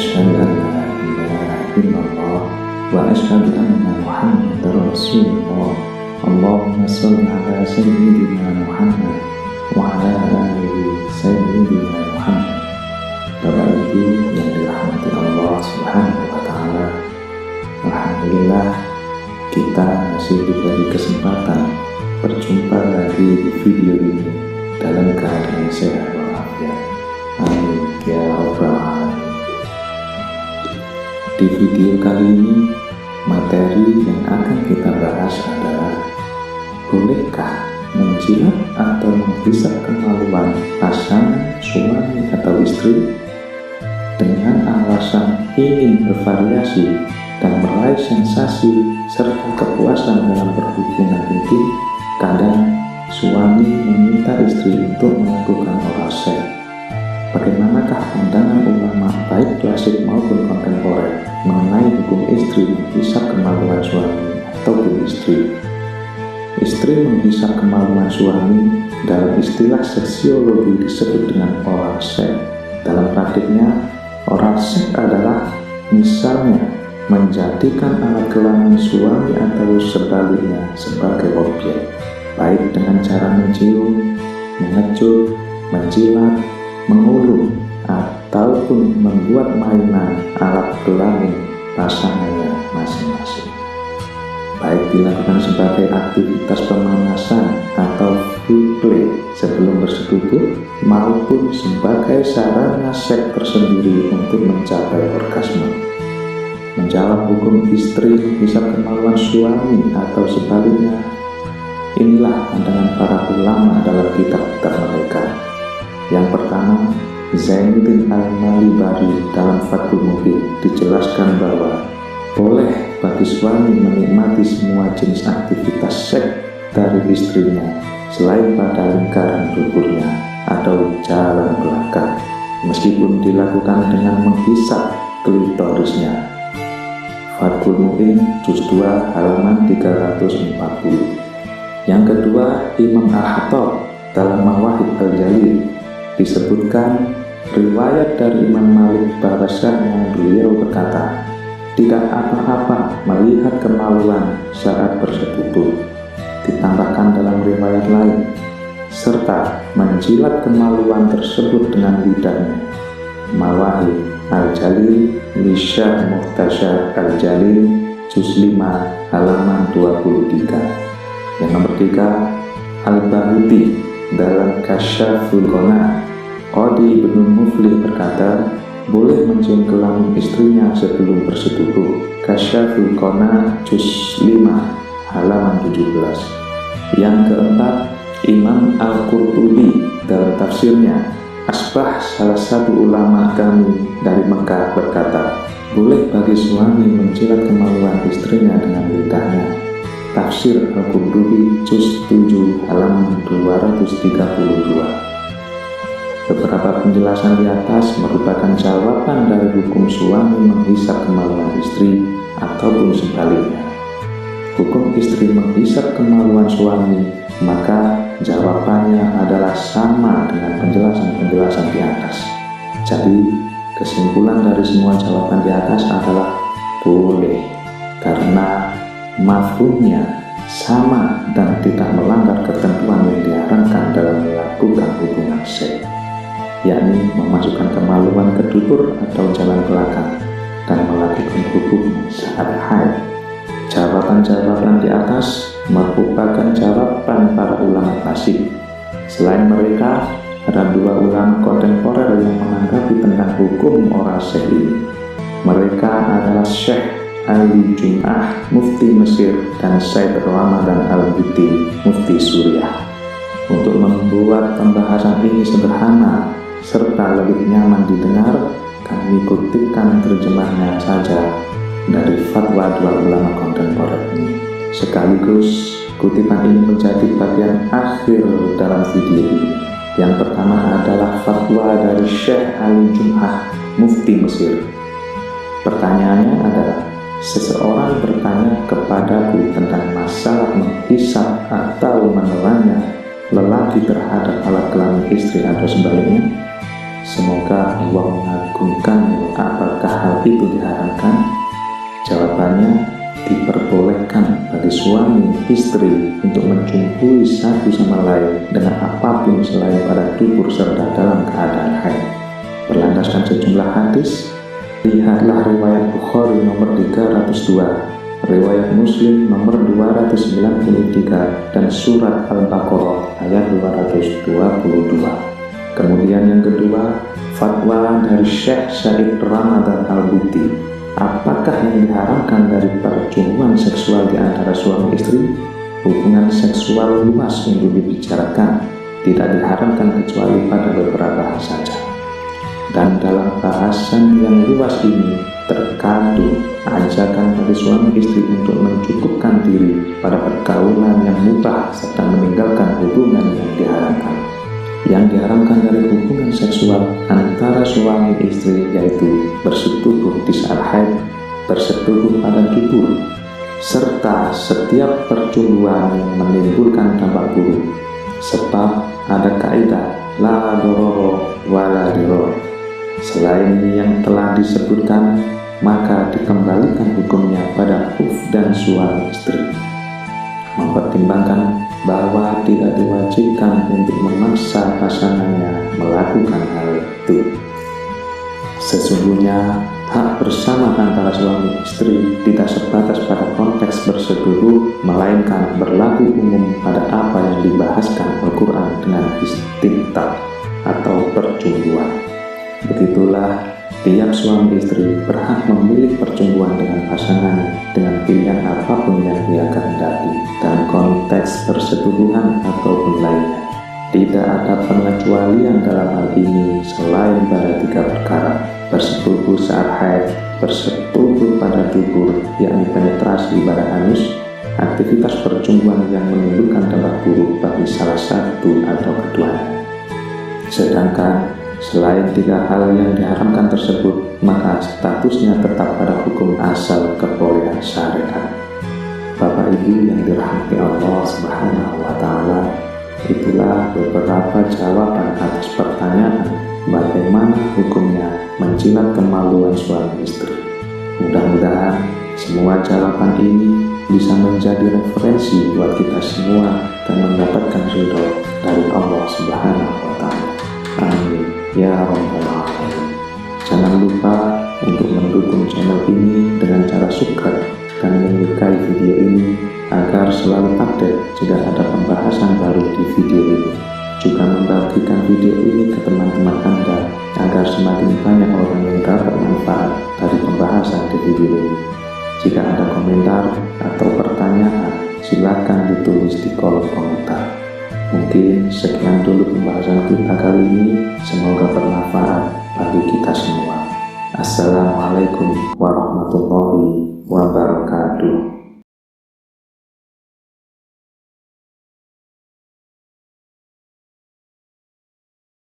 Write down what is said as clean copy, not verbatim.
Asyhadu an la ilaha illallah wa asyhadu anna Muhammadar Rasulullah. Allahumma shalli ala sayyidina Muhammad wa ala ali sayyidina Muhammad. Bapak Ibu yang dirahmati Allah Subhanahu wa taala, alhamdulillah kita masih diberi kesempatan berjumpa lagi di video ini dalam keadaan sehat walafiat. Amin ya rabbal alamin. Di video kali ini, materi yang akan kita bahas adalah: bolehkah menjilat atau menghisap kemaluan pasangan suami atau istri dengan alasan ingin bervariasi dan meraih sensasi serta kepuasan dalam berhubungan intim? Kadang suami meminta istri untuk melakukan oral seks. Bagaimanakah pandangan ulama baik klasik maupun kontemporer mengenai hukum istri menghisap kemaluan suami ataupun istri? Istri menghisap kemaluan suami dalam istilah seksiologi disebut dengan oral seks. Dalam praktiknya, oral seks adalah misalnya menjadikan alat kelamin suami atau sebaliknya sebagai objek, baik dengan cara mencium, mengecup, menjilat, mengulum, ataupun membuat mainan alat kelamin pasangannya masing-masing, baik dilakukan sebagai aktivitas pemanasan atau foreplay sebelum bersetubuh maupun sebagai sarana seks tersendiri untuk mencapai orgasme. Menjawab hukum istri menghisap kemaluan suami atau sebaliknya, inilah pandangan para ulama dalam kitab-kitab mereka. Yang pertama, Zainuddin Al-Malibari dalam Fathul Mughith dijelaskan bahwa boleh bagi suami menikmati semua jenis aktivitas seks dari istrinya selain pada lingkaran duburnya atau jalan belakang, meskipun dilakukan dengan menghisap klitorisnya. Fathul Mughith juz 2 halaman 340. Yang kedua, Imam Al-Khattab dalam Mawahib Al-Jalil disebutkan riwayat dari Imam Malik bahwasanya beliau berkata, tidak apa-apa melihat kemaluan saat bersetubuh. Ditambahkan dalam riwayat lain, serta menjilat kemaluan tersebut dengan lidahnya. Mawahib Al-Jalil li Syekh Muhtasyar Al-Jalil juz 5 halaman 23. Yang nomor 3, Al-Bahuti dalam Kasyaful Qana, Qadi Ibnu Muflih berkata, boleh mencium kelamin istrinya sebelum bersetubuh. Kasyaful Qana juz 5 halaman 17. Yang keempat, Imam Al-Qurtubi dalam tafsirnya Asbah, salah satu ulama kami dari Mekah, berkata, boleh bagi suami menjilat kemaluan istrinya dengan lidahnya. Tafsir Al-Qurtubi juz 7 halaman 232. Beberapa penjelasan di atas merupakan jawaban dari hukum suami menghisap kemaluan istri ataupun sebaliknya. Hukum istri menghisap kemaluan suami, maka jawabannya adalah sama dengan penjelasan-penjelasan di atas. Jadi, kesimpulan dari semua jawaban di atas adalah boleh, karena mafhumnya sama dan tidak melanggar ketentuan yang diarahkan dalam melakukan hubungan seks, yakni memasukkan kemaluan ke dubur atau jalan belakang dan melakukan hubungan saat haid. Jawaban-jawaban di atas merupakan jawaban para ulama klasik. Selain mereka, ada dua ulama kontemporer yang menanggapi tentang hukum oral seks ini. Mereka adalah Syekh Ali Jum'ah, Mufti Mesir, dan Said Ramadan Al-Buti, Mufti Suriah. Untuk membuat pembahasan ini sederhana serta lebih nyaman didengar, kami kutipkan terjemahnya saja dari fatwa dua ulama kontemporer ini. Sekaligus kutipan ini menjadi bagian akhir dalam video ini. Yang pertama adalah fatwa dari Syekh Ali Jum'ah, Mufti Mesir. Pertanyaannya adalah, seseorang bertanya kepadaku tentang masalah menghisap atau menelannya lelaki terhadap alat kelamin istri atau sebaliknya. Semoga Allah mengagungkan. Apakah hal itu diharamkan? Jawabannya, diperbolehkan bagi suami istri untuk mencumpui satu sama lain dengan apapun selain pada dubur serta dalam keadaan haid. Berlandaskan sejumlah hadis, lihatlah riwayat Bukhari nomor 302, riwayat Muslim nomor 293, dan surat Al-Baqarah ayat 222. Kemudian yang kedua, fatwa dari Syekh Said Ramadan Al-Buti. Apakah yang diharamkan dari percumbuan seksual di antara suami istri? Hubungan seksual luas untuk dibicarakan, tidak diharamkan kecuali pada beberapa hal saja. Dan dalam bahasan yang luas ini terkandung ajakan bagi suami istri untuk mencukupkan diri pada pergaulan yang mubah serta meninggalkan hubungan yang diharamkan. Yang diharamkan dari hubungan seksual antara suami istri yaitu bersetubuh di saat haid, bersetubuh pada dubur, serta setiap percumbuan yang menimbulkan dampak buruk. Sebab ada kaidah la dororo wala diror. Selain yang telah disebutkan, maka dikembalikan hukumnya pada dan suami istri. Mempertimbangkan bahwa tidak diwajibkan untuk memaksa pasangannya melakukan hal itu. Sesungguhnya hak bersama antara suami istri tidak sebatas pada konteks bersetubuh, melainkan berlaku umum pada apa yang dibahaskan Al-Quran dengan istimta atau percumbuan. Begitulah, tiap suami istri berhak memilih percumbuan dengan pasangannya dengan pilihan apapun yang ia kehendaki dalam konteks persetubuhan ataupun lainnya. Tidak ada pengecualian dalam hal ini selain pada 3 perkara: bersetubuh saat haid, bersetubuh pada dubur yakni penetrasi pada anus, aktivitas percumbuan yang menimbulkan dampak buruk bagi salah satu atau keduanya. Sedangkan selain 3 hal yang diharamkan tersebut, maka statusnya tetap pada hukum asal kebolehan syariat. Bapak Ibu yang dirahmati Allah Subhanahu wa Ta'ala, itulah beberapa jawaban atas pertanyaan bagaimana hukumnya menjilat kemaluan suami istri. Mudah-mudahan semua jawaban ini bisa menjadi referensi buat kita semua dan mendapatkan ridho dari Allah Subhanahu wa Ta'ala. Amin ya Rabbal Alamin. Jangan lupa untuk mendukung channel ini dengan cara subscribe dan menyukai video ini agar selalu update jika ada pembahasan baru di video ini. Juga membagikan video ini ke teman-teman Anda agar semakin banyak orang yang dapat manfaat dari pembahasan di video ini. Jika ada komentar atau pertanyaan, silakan ditulis di kolom komentar. Mungkin sekian dulu pembahasan kita kali ini, semoga bermanfaat bagi kita semua. Assalamualaikum warahmatullahi wabarakatuh.